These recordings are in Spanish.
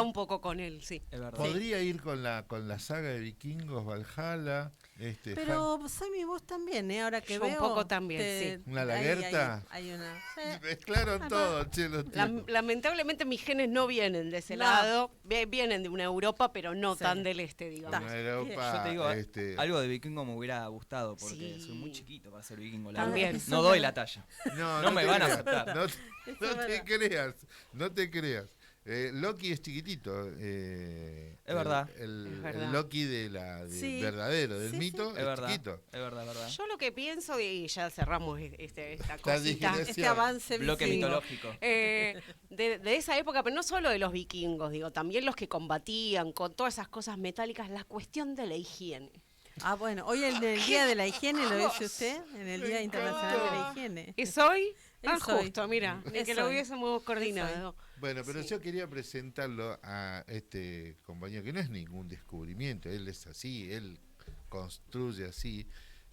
un poco con él, sí. Es verdad. Podría ir con la saga de Vikingos, Valhalla, Pero Sammy, vos también, ahora que Yo un veo... poco también, sí. una ahí lagerta. hay una... Mezclaron todo, che, los tipos. Lamentablemente mis genes no vienen de ese No. lado, vienen de una Europa, pero no Sí. tan del este, digamos. Una Europa, Yo te digo, algo de vikingo me hubiera gustado porque Sí. soy muy chiquito para ser vikingo. La También. verdad. No doy la talla. No me te van a creas, aceptar. No, es no te verdad. creas, no te creas. Loki es chiquitito. Es verdad. El Es verdad. el Loki Sí. verdadero, del Sí, mito, Es es verdad. chiquito. Es verdad, es verdad. Yo lo que pienso, y ya cerramos esta Esta cosita, digestión. Este avance Bloque vikingo. mitológico. de esa época, pero no solo de los vikingos, digo, también los que combatían con todas esas cosas metálicas, la cuestión de la higiene. Ah, bueno, hoy en el Día de la Higiene, ¿lo dice usted? En el Día Internacional de la Higiene. ¿Es hoy? Es hoy. Justo, mira, ni Es que lo hoy. hubiésemos coordinado. Bueno, pero Sí. yo quería presentarlo a este compañero, que no es ningún descubrimiento, él es así, él construye así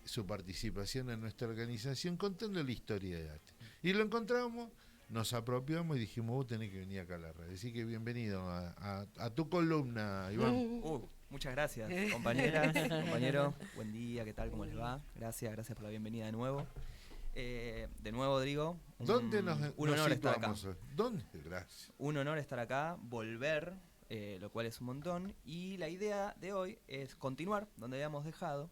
su participación en nuestra organización contando la historia de ATE. Y lo encontramos, nos apropiamos y dijimos, vos tenés que venir acá a la red. Así que bienvenido a tu columna, Iván. Muchas gracias, compañeras, compañeros. Buen día, ¿qué tal? ¿Cómo les va? Gracias por la bienvenida de nuevo. De nuevo, digo, ¿Dónde nos un honor estar acá. situamos hoy? ¿Dónde? Gracias. Un honor estar acá, volver, lo cual es un montón. Y la idea de hoy es continuar donde habíamos dejado,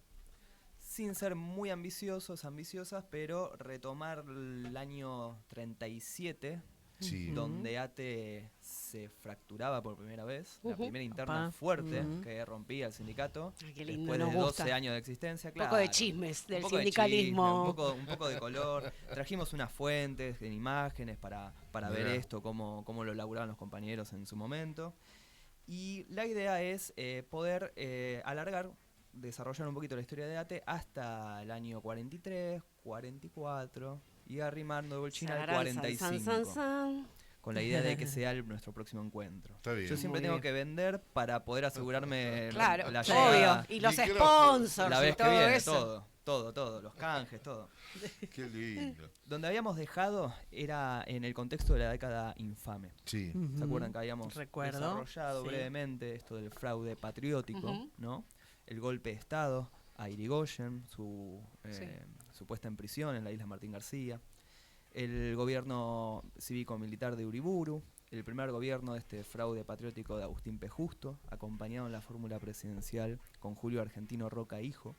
sin ser muy ambiciosas, pero retomar el año 37, Sí. donde ATE se fracturaba por primera vez, la primera interna Apá. fuerte que rompía el sindicato, Ay, qué lindo, después de nos 12 gusta. años de existencia. Un poco de chismes del Un poco de sindicalismo. chisme, un poco de color. Trajimos unas fuentes en imágenes para ver Mirá. esto, cómo lo laburaban los compañeros en su momento. Y la idea es poder alargar, desarrollar un poquito la historia de ATE hasta el año 43, 44 y arrimando de bolchina al Sararán, 45. san, san, san. Con la idea de que sea nuestro próximo encuentro. Está bien. Yo siempre Muy tengo bien. que vender para poder asegurarme Claro, la obvio. llegada. Y los Micrófono. sponsors La y vez que todo viene, eso. todo, los canjes, todo. Qué lindo. Donde habíamos dejado era en el contexto de la década infame. Sí. ¿Se acuerdan que habíamos Recuerdo, desarrollado sí. brevemente esto del fraude patriótico, Ujú. ¿no? El golpe de Estado a Irigoyen, su puesta en prisión en la isla Martín García, el gobierno cívico-militar de Uriburu, el primer gobierno de este fraude patriótico de Agustín P. Justo, acompañado en la fórmula presidencial con Julio Argentino Roca Hijo.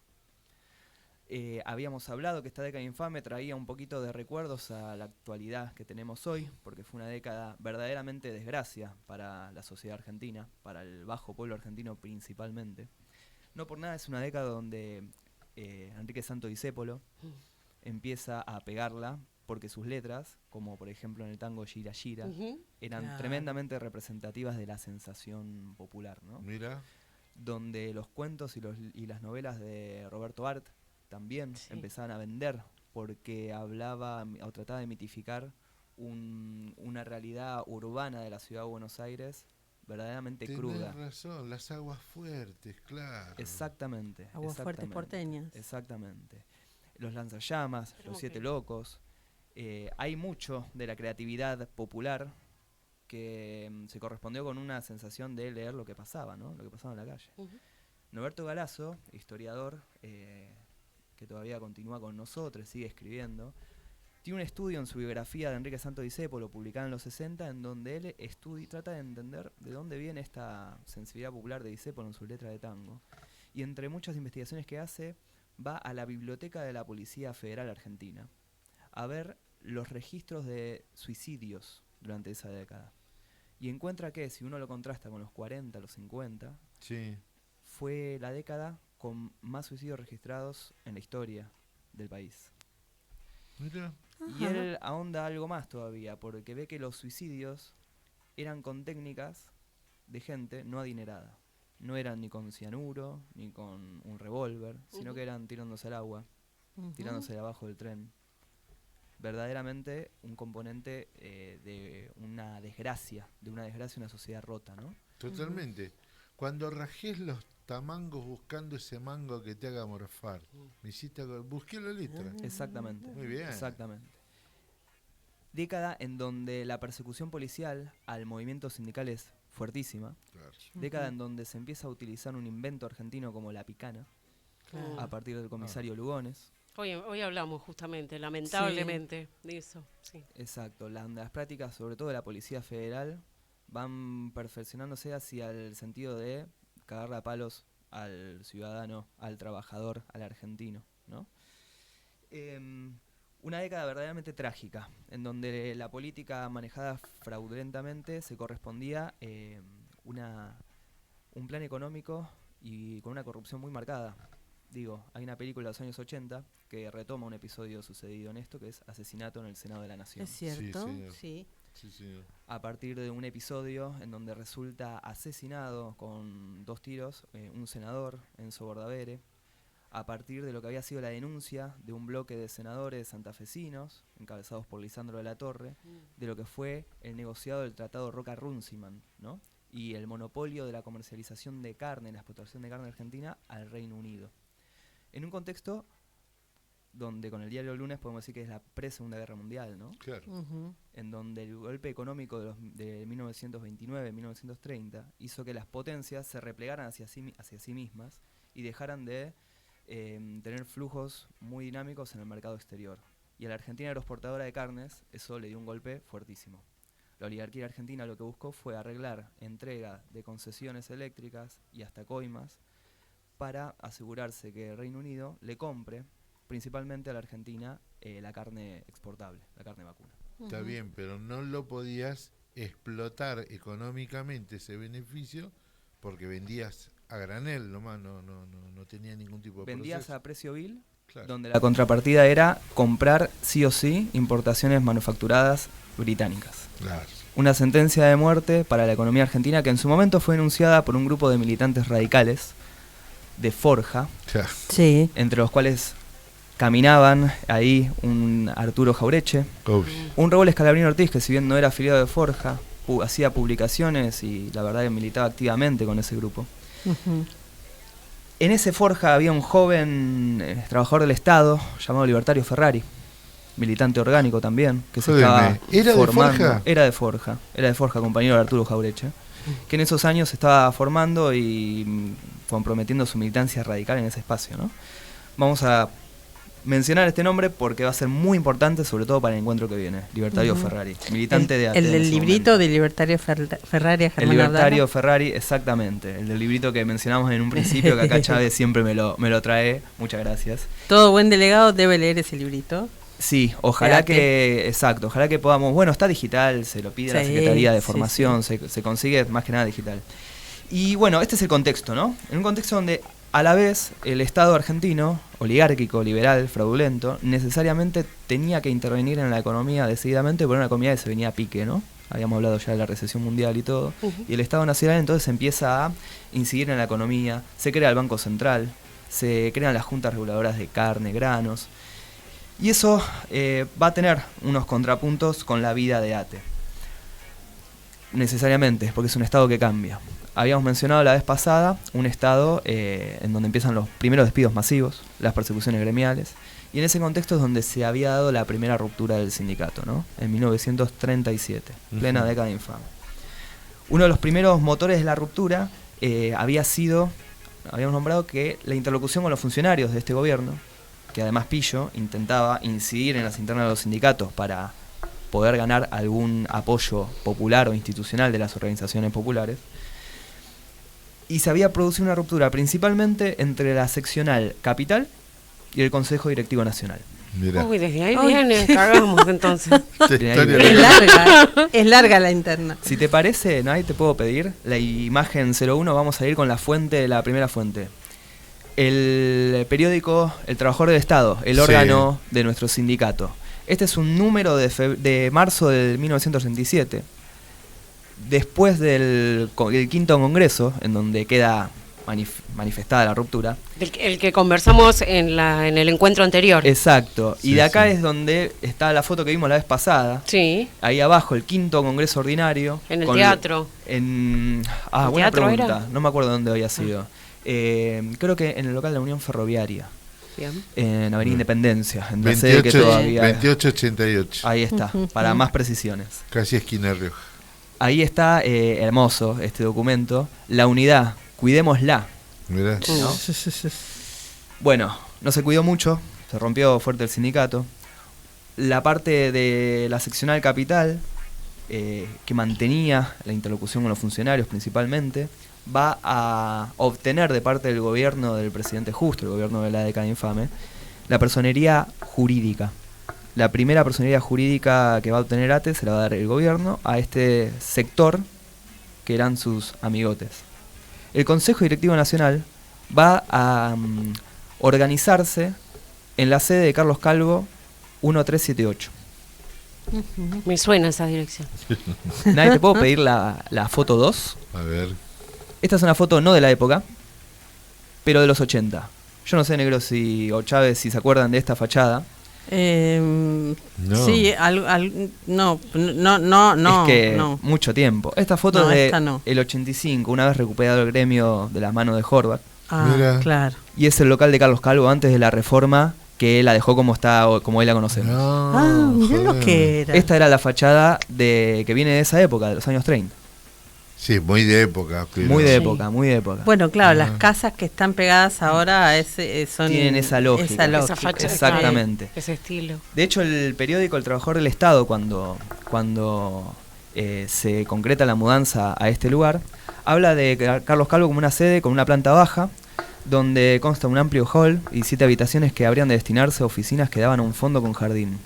Habíamos hablado que esta década infame traía un poquito de recuerdos a la actualidad que tenemos hoy, porque fue una década verdaderamente desgracia para la sociedad argentina, para el bajo pueblo argentino principalmente. No por nada es una década donde Enrique Santo Discépolo empieza a pegarla, porque sus letras, como por ejemplo en el tango Gira Gira, Ujú. eran Claro. tremendamente representativas de la sensación popular, ¿no? Mira. Donde los cuentos y las novelas de Roberto Art también Sí. empezaban a vender, porque hablaba o trataba de mitificar una realidad urbana de la ciudad de Buenos Aires verdaderamente Tenés cruda. razón, las aguas fuertes, claro. Exactamente. Aguas fuertes exactamente, porteñas. Exactamente. Los lanzallamas, los Hermoso. 7 locos. Hay mucho de la creatividad popular que se correspondió con una sensación de leer lo que pasaba, ¿no? Lo que pasaba en la calle. Ujú. Norberto Galazo, historiador, que todavía continúa con nosotros, sigue escribiendo, tiene un estudio en su biografía de Enrique Santo Discépolo, publicada en los 60, en donde él trata de entender de dónde viene esta sensibilidad popular de Discépolo en su letra de tango. Y entre muchas investigaciones que hace, va a la biblioteca de la Policía Federal Argentina a ver los registros de suicidios durante esa década. Y encuentra que, si uno lo contrasta con los 40, los 50, Sí. fue la década con más suicidios registrados en la historia del país. Mira. Y él ahonda algo más todavía, porque ve que los suicidios eran con técnicas de gente no adinerada. No eran ni con cianuro, ni con un revólver, sino que eran tirándose al agua, tirándose de abajo del tren. Verdaderamente un componente de una desgracia, una sociedad rota, ¿no? Totalmente. Cuando rajés los tamangos buscando ese mango que te haga morfar. Me hiciste busqué la letra. Exactamente. Muy bien. Exactamente. Década en donde la persecución policial al movimientos sindicales fuertísima. Claro. Década en donde se empieza a utilizar un invento argentino como la picana, Claro. a partir del comisario Lugones. Hoy hablamos justamente, lamentablemente, de eso. Sí. Exacto, las prácticas, sobre todo de la Policía Federal, van perfeccionándose hacia el sentido de cagarle a palos al ciudadano, al trabajador, al argentino, ¿no? Una década verdaderamente trágica, en donde la política manejada fraudulentamente se correspondía un plan económico y con una corrupción muy marcada. Digo, hay una película de los años 80 que retoma un episodio sucedido en esto, que es Asesinato en el Senado de la Nación. Es cierto, señor. sí. Sí, señor. A partir de un episodio en donde resulta asesinado con 2 tiros un senador, Enzo Bordavere, a partir de lo que había sido la denuncia de un bloque de senadores santafesinos, encabezados por Lisandro de la Torre, de lo que fue el negociado del Tratado Roca-Runciman, ¿no? Y el monopolio de la comercialización de carne, la exportación de carne argentina al Reino Unido. En un contexto donde con el diario Lunes podemos decir que es la pre-Segunda Guerra Mundial, ¿no? Claro. Ujú. En donde el golpe económico de 1929-1930 hizo que las potencias se replegaran hacia sí mismas y dejaran de tener flujos muy dinámicos en el mercado exterior. Y a la Argentina agroexportadora de carnes eso le dio un golpe fuertísimo. La oligarquía argentina lo que buscó fue arreglar entrega de concesiones eléctricas y hasta coimas para asegurarse que el Reino Unido le compre principalmente a la Argentina la carne exportable, la carne vacuna. Está bien, pero no lo podías explotar económicamente ese beneficio porque vendías a granel nomás, no tenía ningún tipo de Vendías proceso. a precio vil, Claro. donde la contrapartida era comprar sí o sí importaciones manufacturadas británicas. Claro. Una sentencia de muerte para la economía argentina que en su momento fue enunciada por un grupo de militantes radicales de Forja, Claro. Sí. entre los cuales caminaban ahí un Arturo Jaureche, Obvio. un Raúl Escalabrino Ortiz, que si bien no era afiliado de Forja, hacía publicaciones y la verdad que militaba activamente con ese grupo. Ujú. En ese Forja había un joven trabajador del Estado llamado Libertario Ferrari, militante orgánico también, que se Jódeme, estaba ¿era de formando. Forja? Era de Forja, compañero de Arturo Jaureche, que en esos años se estaba formando y comprometiendo su militancia radical en ese espacio, ¿no? Vamos a mencionar este nombre porque va a ser muy importante, sobre todo para el encuentro que viene. Libertario Ferrari, militante de AT El en del ese librito momento. de Libertario Ferrari a El Germán Libertario Ardala. Ferrari, exactamente. El del librito que mencionamos en un principio, que acá Chávez siempre me lo trae. Muchas gracias. Todo buen delegado debe leer ese librito. Sí, ojalá Fíjate. que, exacto, ojalá que podamos, bueno, está digital, se lo pide la Sí, Secretaría de sí, Formación, se consigue más que nada digital. Y bueno, este es el contexto, ¿no? En un contexto donde a la vez el Estado argentino, oligárquico, liberal, fraudulento, necesariamente tenía que intervenir en la economía decididamente por una economía que se venía a pique, ¿no? Habíamos hablado ya de la recesión mundial y todo. Y el Estado Nacional entonces empieza a incidir en la economía, se crea el Banco Central, se crean las juntas reguladoras de carne, granos. Y eso va a tener unos contrapuntos con la vida de ATE. Necesariamente, porque es un Estado que cambia. Habíamos mencionado la vez pasada un Estado en donde empiezan los primeros despidos masivos, las persecuciones gremiales, y en ese contexto es donde se había dado la primera ruptura del sindicato, ¿no? En 1937, plena década infame. Uno de los primeros motores de la ruptura habíamos nombrado que la interlocución con los funcionarios de este gobierno, que además Pillo intentaba incidir en las internas de los sindicatos para poder ganar algún apoyo popular o institucional de las organizaciones populares, y se había producido una ruptura principalmente entre la seccional capital y el Consejo Directivo Nacional. Mirá. Uy, desde ahí Ay. viene, cagamos entonces. Esta Bien, historia ahí. Es larga la interna. Si te parece, Nay, te puedo pedir la imagen 01, vamos a ir con la fuente, la primera fuente. El periódico El Trabajador del Estado, el Sí. órgano de nuestro sindicato. Este es un número de marzo de 1937, después del quinto congreso, en donde queda manifestada la ruptura. El que conversamos en el encuentro anterior. Exacto, y Sí, de acá sí. es donde está la foto que vimos la vez pasada. Sí, Ahí abajo, el quinto congreso ordinario. en el con teatro. ¿El buena teatro pregunta. era? No me acuerdo dónde había sido. Creo que en el local de la Unión Ferroviaria, Bien. en Avenida Independencia, en la sede que 28, todavía... 2888. Ahí está, para más precisiones. Casi esquina Rioja. ahí está hermoso este documento. La unidad, cuidémosla. Mirá. ¿No? Bueno, no se cuidó mucho, se rompió fuerte el sindicato. La parte de la seccional capital, que mantenía la interlocución con los funcionarios principalmente, va a obtener de parte del gobierno del presidente Justo, el gobierno de la década infame, la personería jurídica. La primera personería jurídica que va a obtener ATE se la va a dar el gobierno a este sector que eran sus amigotes. El Consejo Directivo Nacional va a organizarse en la sede de Carlos Calvo 1378. Me suena esa dirección. Nadie, ¿te puedo pedir la foto 2? A ver. Esta es una foto no de la época, pero de los 80. Yo no sé, negro, o Chávez, si se acuerdan de esta fachada. No. Sí, no, Es que no. mucho tiempo. Esta foto No, es esta no. del 85, una vez recuperado el gremio de las manos de Horvath. Ah, Mira. claro. Y es el local de Carlos Calvo antes de la reforma, que él la dejó como está, como hoy la conocemos. Ah, mirá lo joder. que era. Esta era la fachada que viene de esa época, de los años 30. Sí, muy de época. Pero... Muy de Sí. época, muy de época. Bueno, claro, Ah. las casas que están pegadas ahora a son Tienen esa lógica. esa Esa lógica. facha, Exactamente. Ese estilo. De hecho, el periódico El Trabajador del Estado, cuando se concreta la mudanza a este lugar, habla de Carlos Calvo como una sede con una planta baja, donde consta un amplio hall y 7 habitaciones que habrían de destinarse a oficinas que daban a un fondo con jardín.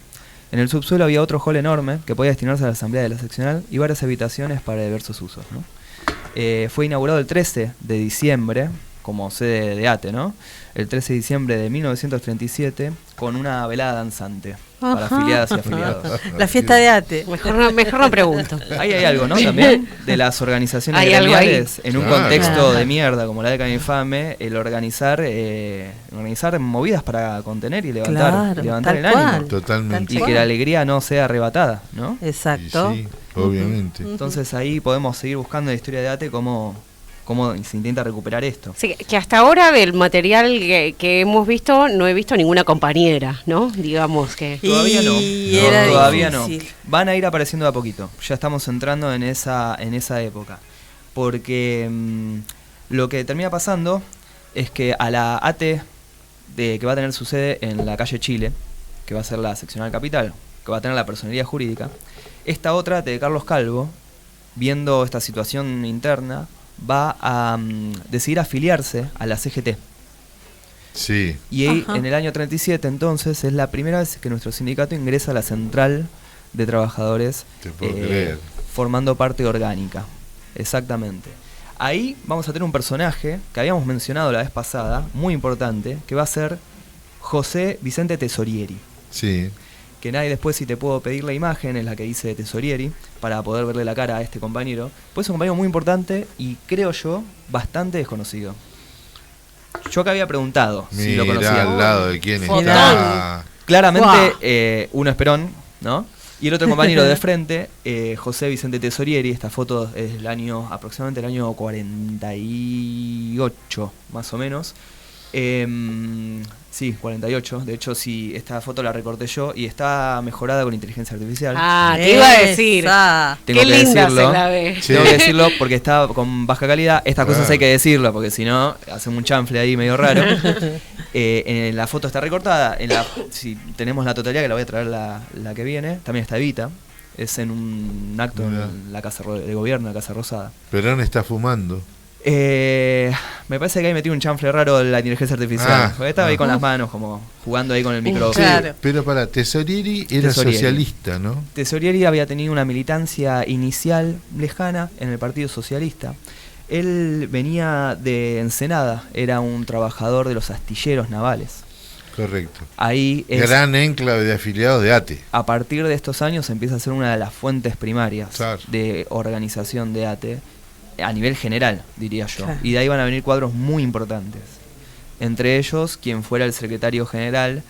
En el subsuelo había otro hall enorme que podía destinarse a la asamblea de la seccional y varias habitaciones para diversos usos, ¿no? Fue inaugurado el 13 de diciembre como sede de ATE, ¿no? El 13 de diciembre de 1937 con una velada danzante para Ajá. afiliadas y afiliados. La fiesta de ATE. Mejor no pregunto. Ahí hay algo, ¿no? También de las organizaciones Hay algo ahí. gremiales en un Claro. contexto Claro. de mierda como la década infame, el organizar movidas para contener y levantar, Claro, levantar tal el ánimo. cual. Totalmente. Y que la alegría no sea arrebatada, ¿no? Y Exacto. sí, obviamente. Entonces ahí podemos seguir buscando en la historia de ATE cómo se intenta recuperar esto. Sí, que hasta ahora del material que hemos visto, no he visto ninguna compañera, ¿no? Digamos que... Todavía no. Y era Todavía difícil. no. Van a ir apareciendo de a poquito. Ya estamos entrando en esa época. Porque lo que termina pasando es que a la ATE que va a tener su sede en la calle Chile, que va a ser la seccional capital, que va a tener la personería jurídica, esta otra ATE de Carlos Calvo, viendo esta situación interna, va a decidir afiliarse a la CGT. Sí. Y ahí, Ajá. en el año 37, entonces, es la primera vez que nuestro sindicato ingresa a la central de trabajadores Te puedo creer. formando parte orgánica. Exactamente. Ahí vamos a tener un personaje que habíamos mencionado la vez pasada, muy importante, que va a ser José Vicente Tesorieri. Sí. Que nadie después, si te puedo pedir la imagen, es la que dice Tesorieri, para poder verle la cara a este compañero. Pues es un compañero muy importante y, creo yo, bastante desconocido. Yo acá había preguntado si lo Mirá conocía. al lado de quién Fotón. está. Claramente, Guau. uno es Perón, ¿no? Y el otro compañero de frente, José Vicente Tesorieri. Esta foto es del año, aproximadamente el año 48, más o menos. Sí, 48. De hecho, sí, esta foto la recorté yo y está mejorada con inteligencia artificial. Ah, te iba a decir. Esa. Tengo Qué que linda decirlo. se la ve. Sí. Tengo que decirlo porque está con baja calidad. Estas cosas Claro. hay que decirlo porque si no, hacemos un chanfle ahí medio raro. En la foto está recortada. Si tenemos la totalidad, que la voy a traer la que viene, también está Evita. Es en un acto Mirá. en la Casa de Gobierno, la Casa Rosada. Perón está fumando. Me parece que ahí metí un chanfle raro de la inteligencia artificial. Ah, Porque estaba ahí ah. con las manos, como jugando ahí con el micrófono. Claro. Pero para Tesorieri era Tesorieri. socialista, ¿no? Tesorieri había tenido una militancia inicial lejana en el Partido Socialista. Él venía de Ensenada, era un trabajador de los astilleros navales. Correcto. Ahí Gran enclave de afiliados de ATE. a partir de estos años empieza a ser una de las fuentes primarias Claro. de organización de ATE a nivel general, diría yo. Claro. Y de ahí van a venir cuadros muy importantes. Entre ellos, quien fuera el secretario general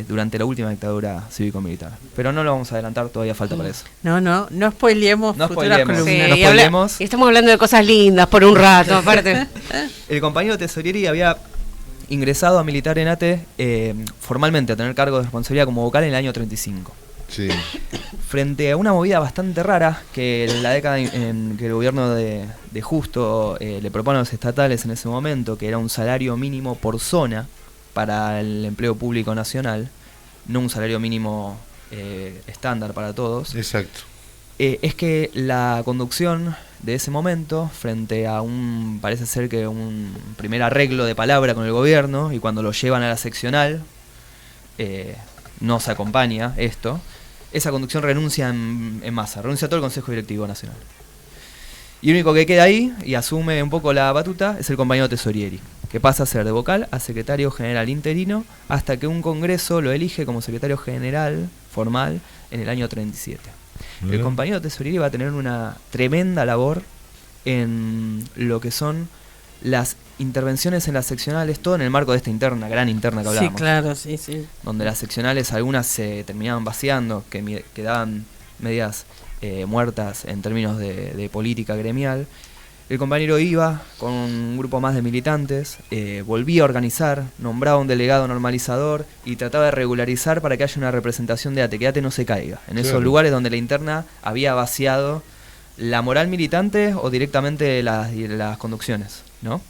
durante la última dictadura cívico-militar. Pero no lo vamos a adelantar, todavía falta para eso. No spoileemos No futuras spoileemos. Sí, columnas. Nos y habla- ponemos. y estamos hablando de cosas lindas por un rato, aparte. El compañero Tesorieri había ingresado a militar en ATE formalmente a tener cargo de responsabilidad como vocal en el año 35. Sí. Frente a una movida bastante rara que en la década en que el gobierno de Justo le propone a los estatales en ese momento, que era un salario mínimo por zona para el empleo público nacional, no un salario mínimo estándar para todos. Exacto. Es que la conducción de ese momento, frente a parece ser que un primer arreglo de palabra con el gobierno, y cuando lo llevan a la seccional, no se acompaña esto, esa conducción renuncia en masa, renuncia a todo el Consejo Directivo Nacional. Y el único que queda ahí, y asume un poco la batuta, es el compañero Tesorieri, que pasa a ser de vocal a secretario general interino, hasta que un congreso lo elige como secretario general formal en el año 37. El compañero Tesorieri va a tener una tremenda labor en lo que son las intervenciones en las seccionales, todo en el marco de esta gran interna que hablamos. Sí, claro, sí, sí. Donde las seccionales, algunas se terminaban vaciando, que quedaban medias muertas en términos de política gremial. El compañero iba con un grupo más de militantes, volvía a organizar, nombraba un delegado normalizador y trataba de regularizar para que haya una representación de ATE, que ATE no se caiga. En esos lugares donde la interna había vaciado la moral militante o directamente las conducciones, ¿no?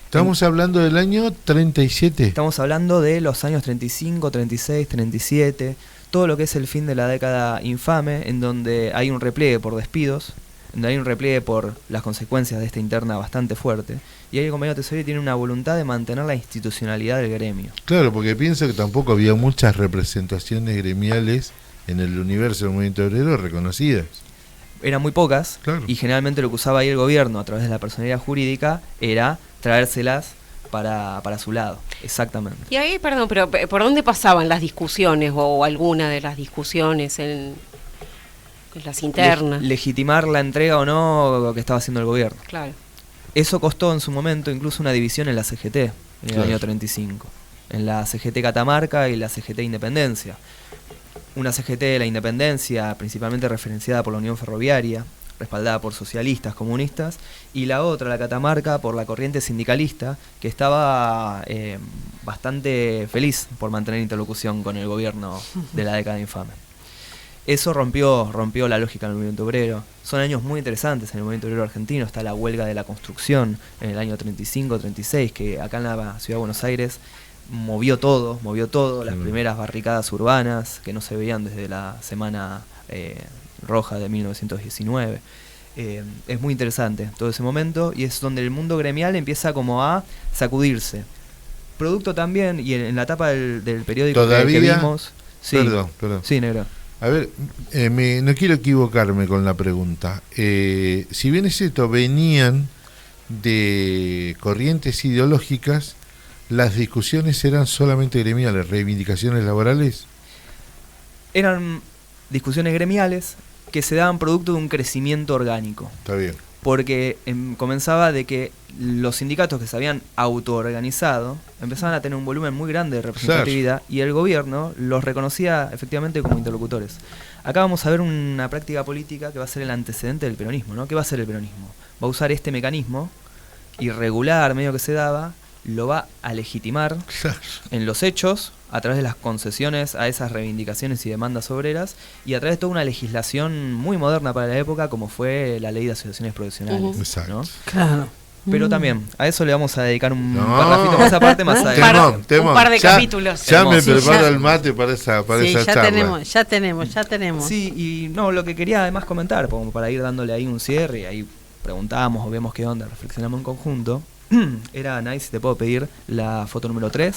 Estamos hablando del año 37. Estamos hablando de los años 35, 36, 37, todo lo que es el fin de la década infame, en donde hay un repliegue por despidos, donde hay un repliegue por las consecuencias de esta interna bastante fuerte, y ahí el compañero Tesorieri tiene una voluntad de mantener la institucionalidad del gremio. Claro, porque pienso que tampoco había muchas representaciones gremiales en el universo del movimiento obrero reconocidas. Eran muy pocas, Claro. y generalmente lo que usaba ahí el gobierno a través de la personalidad jurídica era traérselas para su lado, exactamente. Y ahí, perdón, pero ¿por dónde pasaban las discusiones o alguna de las discusiones en las internas? Legitimar la entrega o no que estaba haciendo el gobierno. Claro. Eso costó en su momento incluso una división en la CGT, en el Claro. año 35. En la CGT Catamarca y la CGT Independencia. Una CGT de la Independencia, principalmente referenciada por la Unión Ferroviaria, respaldada por socialistas, comunistas, y la otra, la Catamarca, por la corriente sindicalista, que estaba bastante feliz por mantener interlocución con el gobierno de la década infame. Eso rompió la lógica del movimiento obrero. Son años muy interesantes en el movimiento obrero argentino. Está la huelga de la construcción en el año 35-36, que acá en la ciudad de Buenos Aires movió todo, las primeras barricadas urbanas que no se veían desde la Semana Roja de 1919. Es muy interesante todo ese momento, y es donde el mundo gremial empieza como a sacudirse. Producto también, y en la etapa del periódico que vimos... Sí, Perdón. sí, negro. A ver, no quiero equivocarme con la pregunta. Si bien es cierto, venían de corrientes ideológicas, las discusiones eran solamente gremiales, reivindicaciones laborales. Eran discusiones gremiales que se daban producto de un crecimiento orgánico. Está bien. Porque comenzaba de que los sindicatos que se habían autoorganizado empezaban a tener un volumen muy grande de representatividad, y el gobierno los reconocía efectivamente como interlocutores. Acá vamos a ver una práctica política que va a ser el antecedente del peronismo, ¿no? ¿Qué va a hacer el peronismo? Va a usar este mecanismo irregular, medio que se daba, lo va a legitimar en los hechos, a través de las concesiones a esas reivindicaciones y demandas obreras, y a través de toda una legislación muy moderna para la época, como fue la ley de asociaciones profesionales. Exacto. ¿no? Claro. Pero también, a eso le vamos a dedicar un parrafito más aparte, más adelante. Un par de capítulos. Ya me Hermoso. preparo ya. el mate para esa Sí, ya charla. ya tenemos. Sí, y no, lo que quería además comentar, como para ir dándole ahí un cierre, y ahí preguntamos o vemos qué onda, reflexionamos en conjunto, era nice, si te puedo pedir la foto número 3,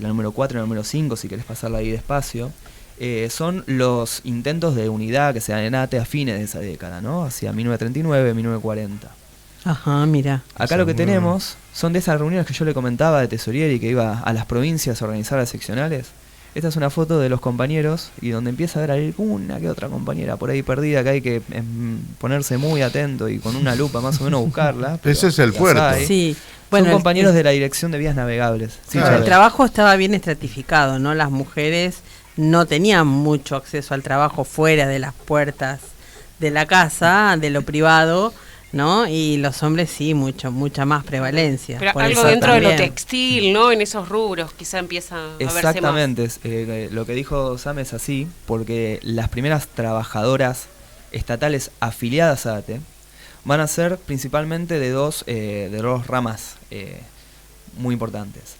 la número 4 y la número 5, si querés pasarla ahí despacio. Son los intentos de unidad que se dan en ATE a fines de esa década, ¿no? Hacia 1939, 1940. Ajá, mira. Acá lo que tenemos son de esas reuniones que yo le comentaba de Tesorieri, que iba a las provincias a organizar las seccionales. Esta es una foto de los compañeros, y donde empieza a haber alguna que otra compañera por ahí perdida, que hay que ponerse muy atento y con una lupa más o menos buscarla. Ese es el las puerto. hay. Sí. Son Bueno, compañeros de la Dirección de Vías Navegables. Sí, Claro. el trabajo estaba bien estratificado, ¿no? Las mujeres no tenían mucho acceso al trabajo fuera de las puertas de la casa, de lo privado. ¿no? Y los hombres sí, mucha más prevalencia. Pero Por algo eso dentro de lo también. textil, ¿no? En esos rubros quizá empieza a verse más. Exactamente, lo que dijo Sam es así, porque las primeras trabajadoras estatales afiliadas a ATE van a ser principalmente de dos ramas muy importantes.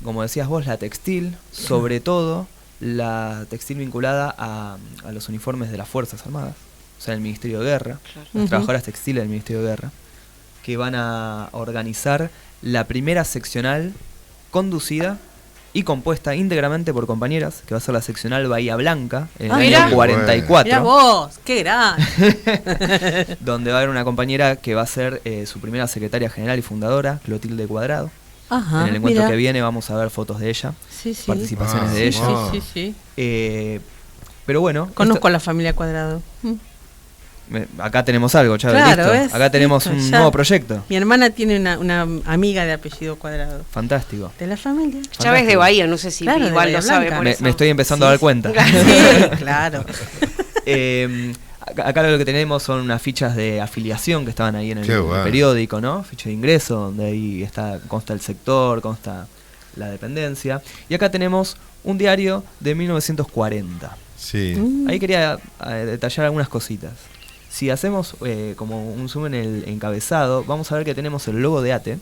Como decías vos, la textil, sobre todo la textil vinculada a los uniformes de las Fuerzas Armadas, o sea, el Ministerio de Guerra, Claro. las Ujú. trabajadoras textiles del Ministerio de Guerra, que van a organizar la primera seccional conducida y compuesta íntegramente por compañeras, que va a ser la seccional Bahía Blanca, en el Ah, año mirá. 44, Mirá vos, qué grande. donde va a haber una compañera que va a ser su primera secretaria general y fundadora, Clotilde Cuadrado. Ajá, En el encuentro mirá. que viene vamos a ver fotos de ella, Sí, sí. participaciones Ah, de ella. wow. Sí, sí. Pero bueno, Conozco a la familia Cuadrado. acá tenemos algo, Chávez, Claro, listo. ¿ves? Acá tenemos Listo, un ya. nuevo proyecto. Mi hermana tiene una amiga de apellido Cuadrado. Fantástico. De la familia. Chávez de Fantástico. Bahía, no sé si Claro, de igual Bahía lo sabe Blanca. por Me, eso. me estoy empezando a Sí. dar cuenta. Sí, claro. Acá lo que tenemos son unas fichas de afiliación que estaban ahí en el Qué bueno. periódico, ¿no? Ficha de ingreso, donde ahí consta el sector, consta la dependencia. Y acá tenemos un diario de 1940. Sí. Ahí quería detallar algunas cositas. Si hacemos como un zoom en el encabezado, vamos a ver que tenemos el logo de ATE,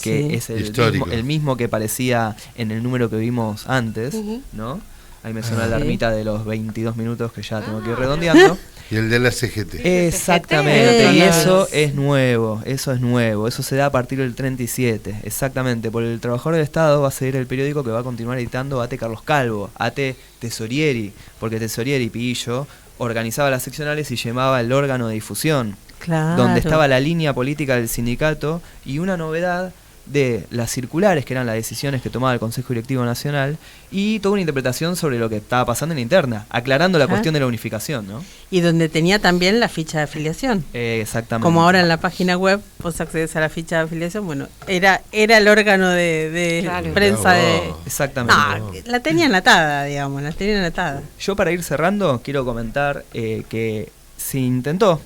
que Sí. es Histórico. el mismo que aparecía en el número que vimos antes, Ujú. ¿no? Ahí me suena Ah. la Sí. ermita de los 22 minutos que ya tengo que ir redondeando. Y el de la CGT. Exactamente, y Eso. eso es nuevo, eso se da a partir del 37, exactamente, por el trabajador del Estado va a seguir el periódico que va a continuar editando ATE Carlos Calvo, ATE Tesorieri, porque Tesorieri Pillo organizaba las seccionales y llevaba el órgano de difusión, Claro. donde estaba la línea política del sindicato y una novedad de las circulares, que eran las decisiones que tomaba el Consejo Directivo Nacional, y toda una interpretación sobre lo que estaba pasando en la interna, aclarando la Ajá. cuestión de la unificación, ¿no? Y donde tenía también la ficha de afiliación. Exactamente. Como ahora en la página web vos accedes a la ficha de afiliación, bueno, era el órgano de Claro. prensa de... Mirá vos. Exactamente. No, la tenían atada, digamos, la tenían atada. Yo para ir cerrando quiero comentar que se intentó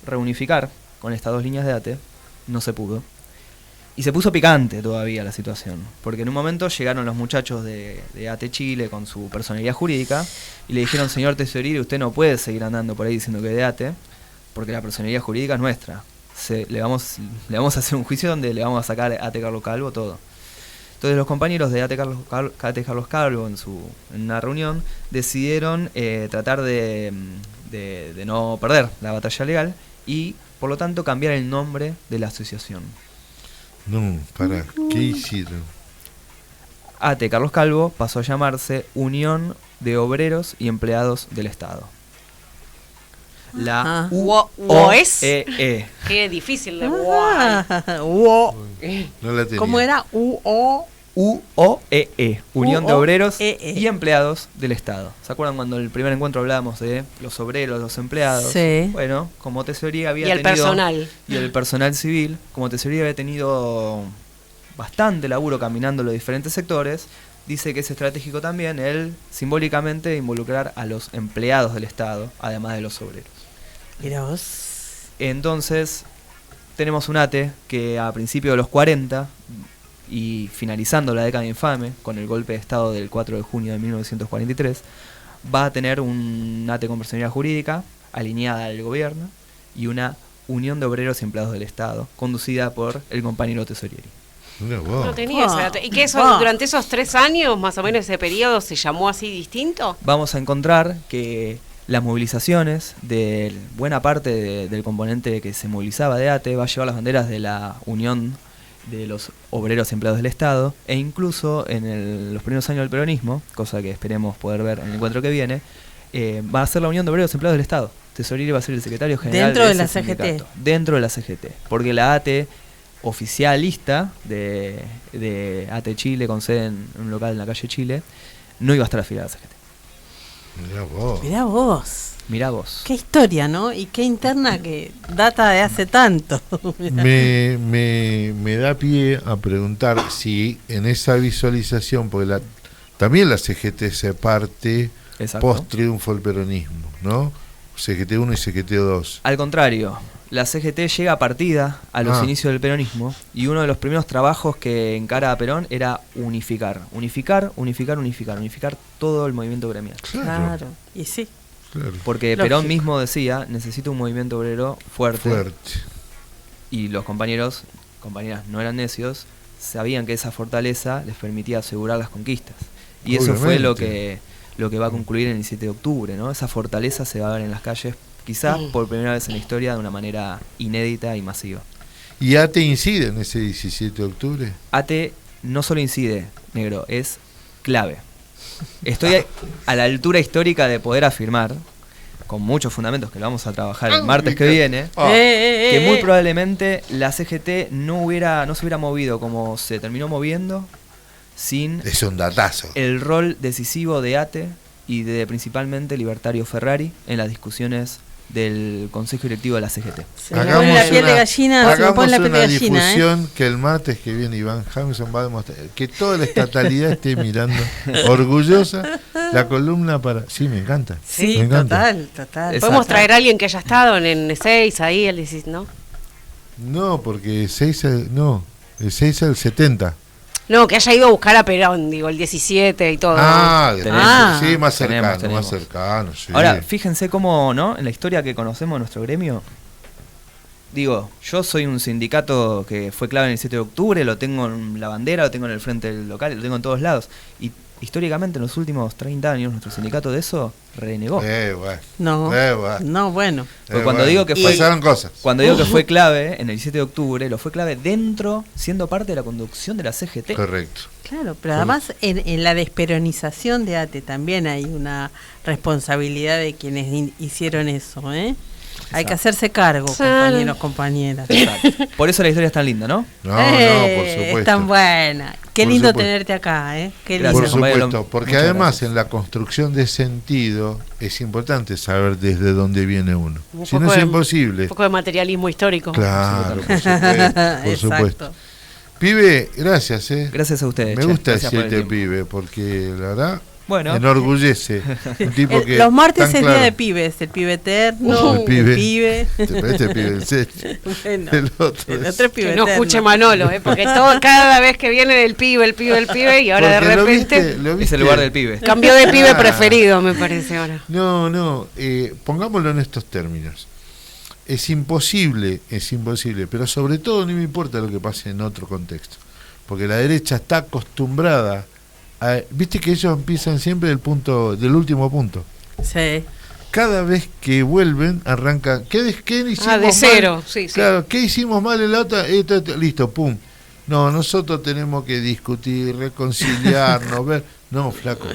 reunificar con estas dos líneas de ATE, no se pudo. Y se puso picante todavía la situación, porque en un momento llegaron los muchachos de ATE Chile con su personalidad jurídica y le dijeron, señor Tesoriere, usted no puede seguir andando por ahí diciendo que es de ATE, porque la personalidad jurídica es nuestra. Le vamos a hacer un juicio donde le vamos a sacar a ATE Carlos Calvo todo. Entonces los compañeros de ATE Carlos Calvo en una reunión decidieron tratar de no perder la batalla legal y por lo tanto cambiar el nombre de la asociación. No, para, ¿qué hicieron? ATE Carlos Calvo pasó a llamarse Unión de Obreros y Empleados del Estado. La Ah. ¿Uoes? UOEE. Qué difícil de Ah, uo. No la tenía. ¿Cómo era? UOEE, Unión de Obreros UOEE. y Empleados del Estado. ¿Se acuerdan cuando en el primer encuentro hablábamos de los obreros, los empleados? Sí. Bueno, como tesorería había Y el tenido... personal. Y el personal civil, como tesorería había tenido bastante laburo caminando los diferentes sectores, dice que es estratégico también el simbólicamente involucrar a los empleados del Estado, además de los obreros. Mira vos. Entonces, tenemos un ATE que a principios de los 40 y finalizando la década infame, con el golpe de Estado del 4 de junio de 1943, va a tener un ATE con personalidad jurídica alineada al gobierno y una unión de obreros y empleados del Estado, conducida por el compañero Tesorieri. Mirá vos. No tenía ese dato. ¿Y qué eso, Ah. durante esos 3 años, más o menos ese periodo, se llamó así distinto? Vamos a encontrar que las movilizaciones de buena parte del componente que se movilizaba de ATE va a llevar las banderas de la Unión de los Obreros y Empleados del Estado, e incluso en los primeros años del peronismo, cosa que esperemos poder ver en el encuentro que viene, va a ser la Unión de Obreros y Empleados del Estado. Tesorieri va a ser el secretario general Dentro de ese la CGT. sindicato. Dentro de la CGT, porque la ATE oficialista de ATE Chile, con sede en un local en la calle Chile, no iba a estar afiliada a la CGT. Mirá vos. Mirá vos. Mirá vos. Qué historia, ¿no? Y qué interna que data de hace tanto. Me da pie a preguntar si en esa visualización, porque también la CGT se parte Exacto. post triunfo del peronismo, ¿no? CGT 1 y CGT 2. Al contrario, la CGT llega partida a los Ah. inicios del peronismo y uno de los primeros trabajos que encara a Perón era unificar todo el movimiento gremial. Claro. Y sí. claro. Porque Lógico. Perón mismo decía, necesito un movimiento obrero fuerte, Fuerte. y los compañeras no eran necios, sabían que esa fortaleza les permitía asegurar las conquistas. Y eso fue lo Obviamente. que va a concluir en el 7 de octubre, ¿no? Esa fortaleza se va a ver en las calles, quizás por primera vez en la historia, de una manera inédita y masiva. ¿Y ATE incide en ese 17 de octubre? ATE no solo incide, negro, es clave. Estoy a la altura histórica de poder afirmar, con muchos fundamentos que lo vamos a trabajar el martes que viene, Ah. que muy probablemente la CGT no se hubiera movido como se terminó moviendo sin Es un datazo. el rol decisivo de ATE y de principalmente Libertario Ferrari en las discusiones del Consejo Directivo de la CGT. Se me pone la piel de gallina, se me pone la piel de una gallina, ¿eh? difusión que el martes que viene Iván Hamilton va a demostrar que toda la estatalidad esté mirando orgullosa la columna para... Sí, me encanta. Sí, me encanta. total. Exacto. Podemos traer a alguien que haya estado en E6 ahí, el 16, ¿no? No, porque el 6 es el 70. No, que haya ido a buscar a Perón, digo, el 17 y todo. Ah. Sí, más cercano, Tenemos. más cercano. Sí. Ahora, fíjense cómo, ¿no? En la historia que conocemos de nuestro gremio, digo, yo soy un sindicato que fue clave en el 7 de octubre, lo tengo en la bandera, lo tengo en el frente del local, lo tengo en todos lados. Y históricamente en los últimos 30 años nuestro sindicato de eso renegó. Bueno. No, bueno. no, bueno. Porque cuando digo que fue- Pasaron cosas. Cuando digo que fue clave en el 7 de octubre, lo fue clave dentro, siendo parte de la conducción de la CGT. Correcto. Claro, pero además en la desperonización de ATE también hay una responsabilidad de quienes hicieron eso, ¿eh? Hay que hacerse cargo, compañeros, compañeras. Exacto. Por eso la historia es tan linda, ¿no? No, por supuesto. Es tan buena. Qué Por lindo supuesto. tenerte acá, ¿eh? Qué Gracias, Por lindo. compañero. supuesto, porque Muchas además gracias. en la construcción de sentido es importante saber desde dónde viene uno. Un Si no poco es de- imposible. Un poco de materialismo histórico. Claro, por supuesto. Exacto. Pibe, gracias, Gracias a ustedes. Me che. gusta Gracias por el decirte tiempo. pibe, porque la verdad Bueno, enorgullece. Un tipo que Los martes tan es claro. día de pibes, el pibe eterno, El pibe. el pibe. Este pibe, en serio. Bueno, El otro el es- otro es pibe Que no eterno. escuche Manolo, porque cada vez que viene el pibe, y ahora Porque de lo repente viste- lo es viste- el lugar del pibe. cambió de pibe Ah. preferido, me parece ahora. No, pongámoslo en estos términos. Es imposible, pero sobre todo no me importa lo que pase en otro contexto, porque la derecha está acostumbrada a, viste que ellos empiezan siempre del último punto. Sí. Cada vez que vuelven arrancan, ¿qué hicimos De cero, mal? sí, sí. Claro, ¿qué hicimos mal en la otra? Listo, pum. No, nosotros tenemos que discutir, reconciliarnos, ver. No, flaco.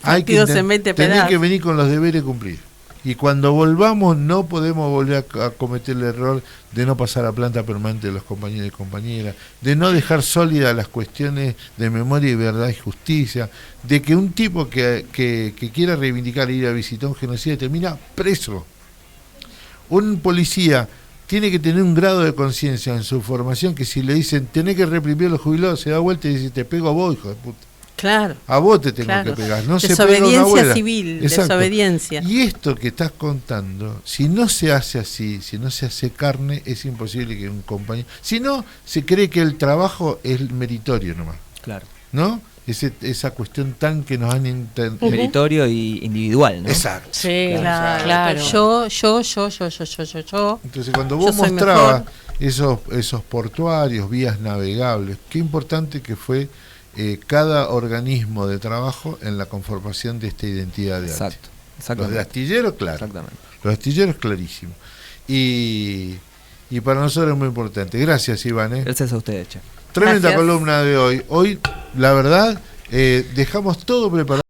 Partidos en 20 tenés pedazos. que venir con los deberes cumplidos. Y cuando volvamos no podemos volver a cometer el error de no pasar a planta permanente de los compañeros y compañeras, de no dejar sólidas las cuestiones de memoria y verdad y justicia, de que un tipo que quiera reivindicar ir a visitar un genocida termina preso. Un policía tiene que tener un grado de conciencia en su formación que si le dicen tenés que reprimir a los jubilados, se da vuelta y dice te pego a vos, hijo de puta. Claro. A vos te tengo Claro. que pegar, no se pega a una Desobediencia abuela. civil, Exacto. desobediencia. Y esto que estás contando, si no se hace así, si no se hace carne, es imposible que un compañero... Si no, se cree que el trabajo es meritorio nomás, Claro. ¿no? Esa cuestión tan que nos han... Meritorio y individual, ¿no? Exacto. Sí, Claro. claro. Yo. Entonces cuando Yo vos soy mostrabas mejor. esos portuarios, vías navegables, qué importante que fue cada organismo de trabajo en la conformación de esta identidad de arte. Exacto. Los Exactamente. de astilleros, claro. Exactamente. Los astilleros, clarísimo. Y para nosotros es muy importante. Gracias, Iván. Gracias a ustedes, che. Tremenda Gracias. columna de hoy. Hoy, la verdad, dejamos todo preparado.